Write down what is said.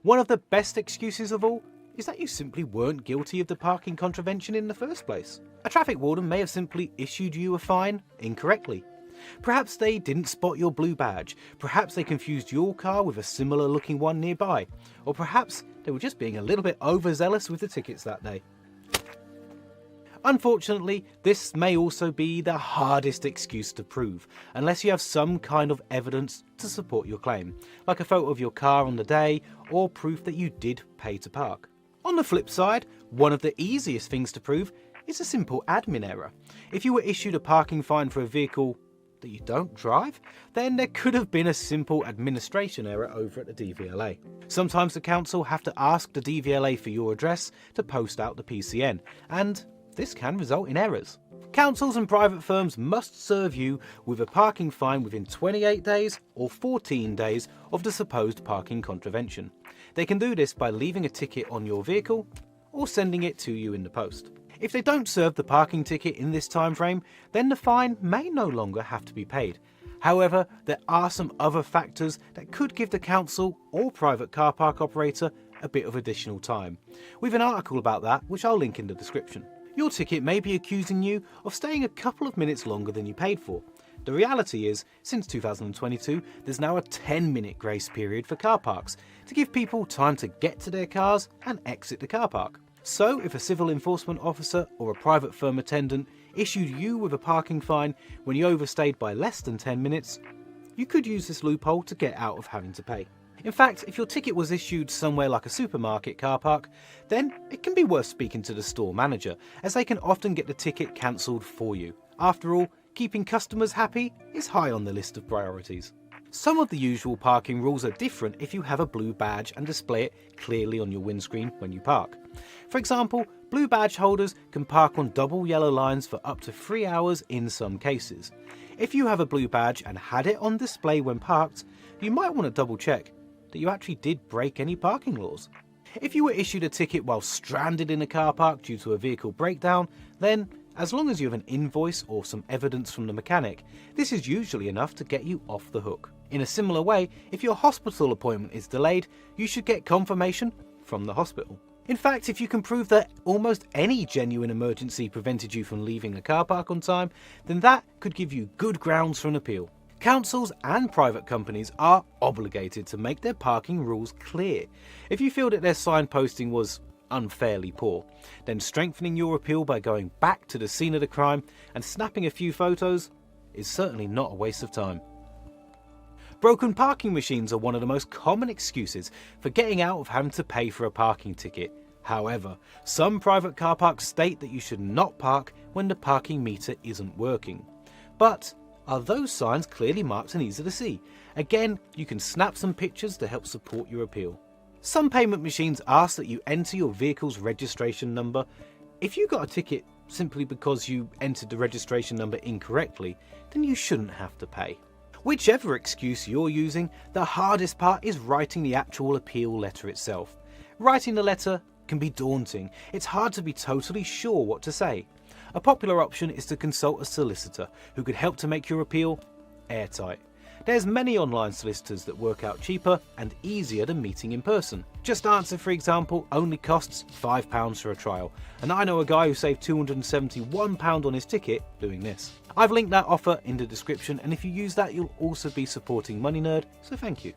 One of the best excuses of all is that you simply weren't guilty of the parking contravention in the first place. A traffic warden may have simply issued you a fine incorrectly. Perhaps they didn't spot your blue badge, perhaps they confused your car with a similar looking one nearby, or perhaps they were just being a little bit overzealous with the tickets that day. Unfortunately, this may also be the hardest excuse to prove, unless you have some kind of evidence to support your claim, like a photo of your car on the day, or proof that you did pay to park. On the flip side, one of the easiest things to prove is a simple admin error. If you were issued a parking fine for a vehicle that you don't drive, then there could have been a simple administration error over at the DVLA. Sometimes the council have to ask the DVLA for your address to post out the PCN, and this can result in errors. Councils and private firms must serve you with a parking fine within 28 days or 14 days of the supposed parking contravention. They can do this by leaving a ticket on your vehicle or sending it to you in the post. If they don't serve the parking ticket in this time frame, then the fine may no longer have to be paid. However, there are some other factors that could give the council or private car park operator a bit of additional time. We have an article about that which I'll link in the description. Your ticket may be accusing you of staying a couple of minutes longer than you paid for. The reality is, since 2022, there's now a 10-minute grace period for car parks to give people time to get to their cars and exit the car park. So if a civil enforcement officer or a private firm attendant issued you with a parking fine when you overstayed by less than 10 minutes, you could use this loophole to get out of having to pay. In fact, if your ticket was issued somewhere like a supermarket car park, then it can be worth speaking to the store manager, as they can often get the ticket cancelled for you. After all, keeping customers happy is high on the list of priorities. Some of the usual parking rules are different if you have a blue badge and display it clearly on your windscreen when you park. For example, blue badge holders can park on double yellow lines for up to 3 hours in some cases. If you have a blue badge and had it on display when parked, you might want to double check that you actually did break any parking laws. If you were issued a ticket while stranded in a car park due to a vehicle breakdown, then as long as you have an invoice or some evidence from the mechanic, this is usually enough to get you off the hook. In a similar way, if your hospital appointment is delayed, you should get confirmation from the hospital. In fact, if you can prove that almost any genuine emergency prevented you from leaving a car park on time, then that could give you good grounds for an appeal. Councils and private companies are obligated to make their parking rules clear. If you feel that their signposting was unfairly poor, then strengthening your appeal by going back to the scene of the crime and snapping a few photos is certainly not a waste of time. Broken parking machines are one of the most common excuses for getting out of having to pay for a parking ticket. However, some private car parks state that you should not park when the parking meter isn't working. But are those signs clearly marked and easy to see? Again, you can snap some pictures to help support your appeal. Some payment machines ask that you enter your vehicle's registration number. If you got a ticket simply because you entered the registration number incorrectly, then you shouldn't have to pay. Whichever excuse you're using, the hardest part is writing the actual appeal letter itself. Writing the letter can be daunting. It's hard to be totally sure what to say. A popular option is to consult a solicitor who could help to make your appeal airtight. There's many online solicitors that work out cheaper and easier than meeting in person. JustAnswer, for example, only costs £5 for a trial, and I know a guy who saved £271 on his ticket doing this. I've linked that offer in the description, and if you use that, you'll also be supporting Money Nerd, so thank you.